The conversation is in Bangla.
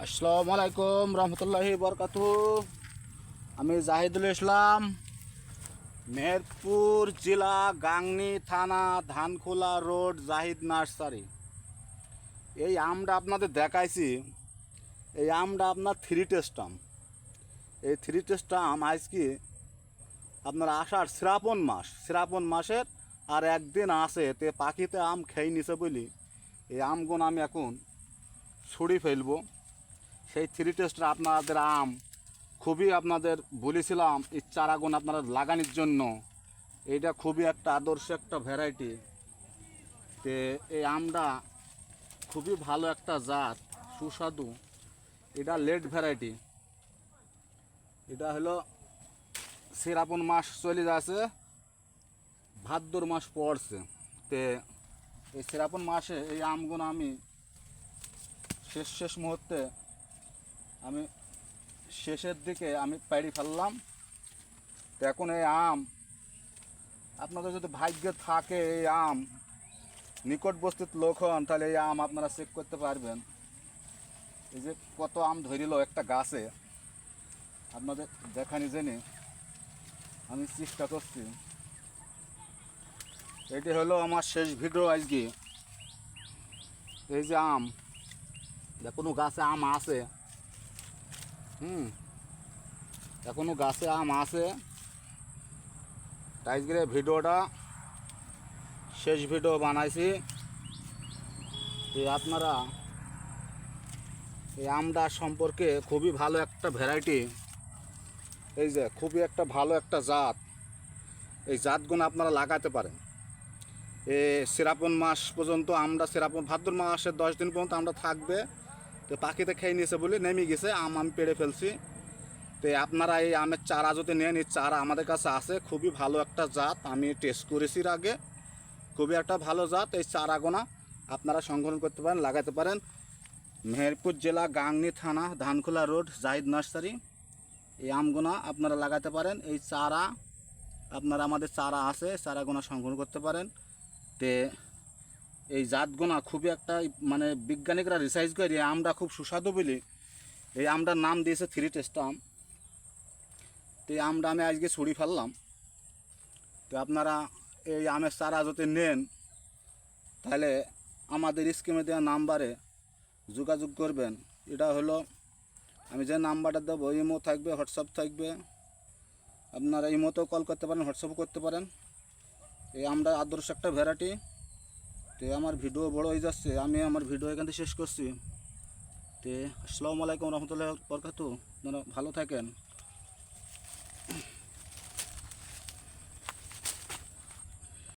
আসসালামু আলাইকুম রহমতুল্লাহি বরকাতুহু। আমি জাহিদুল ইসলাম, মেহেরপুর জেলা, গাংনী থানা, ধানখোলা রোড, জাহিদ নার্সারি। এই আমটা আপনাদের দেখাইছি। এই আমটা আপনার থ্রি টেস্ট আম। এই থ্রি টেস্ট আম আজকে আপনার আষাঢ় শ্রাবণ মাসের আর একদিন আছে তে পাখিতে আম খেয়ে নিছে বলি এই আমগুলো আমি এখন ছুড়ি ফেলবো। সেই থ্রি টেস্টের আপনাদের আম খুবই আপনাদের বলেছিলাম এই চারাগুণ আপনারা লাগানোর জন্য। এইটা খুবই একটা আদর্শ একটা ভ্যারাইটি। তে এই আমটা খুবই ভালো একটা জাত, সুস্বাদু। এটা লেট ভ্যারাইটি। এটা হলো শ্রাবণ মাস চলে যাচ্ছে, ভাদ্র মাস পড়ছে। তে এই শ্রাবণ মাসে এই আমগুলো আমি শেষ মুহূর্তে আমি শেষের দিকে আমি পেড়ে ফেললাম। তো এখন এই আম আপনাদের যদি ভাগ্যে থাকে, এই আম নিকটবর্তী লোক হন, তাহলে এই আম আপনারা চেক করতে পারবেন। এই যে কত আম ধরিল একটা গাছে, আপনাদের দেখানি জেনে আমি চেষ্টা করছি। এটি হলো আমার শেষ ভিডিও আজকে। এই যে আম, এখনো গাছে আম আছে, এখনো গাছে আম আছে। তাই আজকের ভিডিওটা শেষ ভিডিও বানাইছি। আপনারা এই আমটা সম্পর্কে খুবই ভালো একটা ভ্যারাইটি, এই যে খুবই একটা ভালো একটা জাত। এই জাতগুলো আপনারা লাগাতে পারেন। শ্রাবণ মাস পর্যন্ত আমরা ভাদ্র মাসের 10 দিন পর্যন্ত আমরা থাকবে। তো পাখিতে খেয়ে নিয়েছে বলে নেমে গেছে আম, আমি পেড়ে ফেলছি। তো আপনারা এই আমের চারা যদি নেন, এই চারা আমাদের কাছে আছে। খুবই ভালো একটা জাত, আমি টেস্ট করেছি আগে। খুবই একটা ভালো জাত। এই চারাগোনা আপনারা সংগ্রহ করতে পারেন, লাগাতে পারেন। মেহেরপুর জেলা, গাংনী থানা, ধানখোলা রোড, জাহিদ নার্সারি। এই আমগুনা আপনারা লাগাতে পারেন। এই চারা আপনারা আমাদের চারা আছে, চারাগুনা সংগ্রহ করতে পারেন। তে এই জাতগুনা খুবই একটা মানে বিজ্ঞানিকরা রিসার্চ করে এই আমটা খুব সুস্বাদু বলে এই আমটার নাম দিয়েছে থ্রি টেস্ট আম। তো এই আমটা আমি আজকে ছুড়ি ফেললাম। তো আপনারা এই আমের চারা যদি নেন, তাহলে আমাদের স্ক্রিনে দেওয়া নাম্বারে যোগাযোগ করবেন। এটা হলো আমি যে নাম্বারটা দেবো, ইমো থাকবে, হোয়াটসঅ্যাপ থাকবে। আপনারা ইমোতেও কল করতে পারেন, হোয়াটসঅ্যাপও করতে পারেন। এই আমরা আদর্শ একটা ভ্যারাইটি। তো আমার ভিডিও বড় হয়ে যাচ্ছে, আমি আমার ভিডিও এখান থেকে শেষ করছি। তো আসসালামু আলাইকুম রহমতুল্লাহি বরকাতুহু। আপনারা ভালো থাকেন।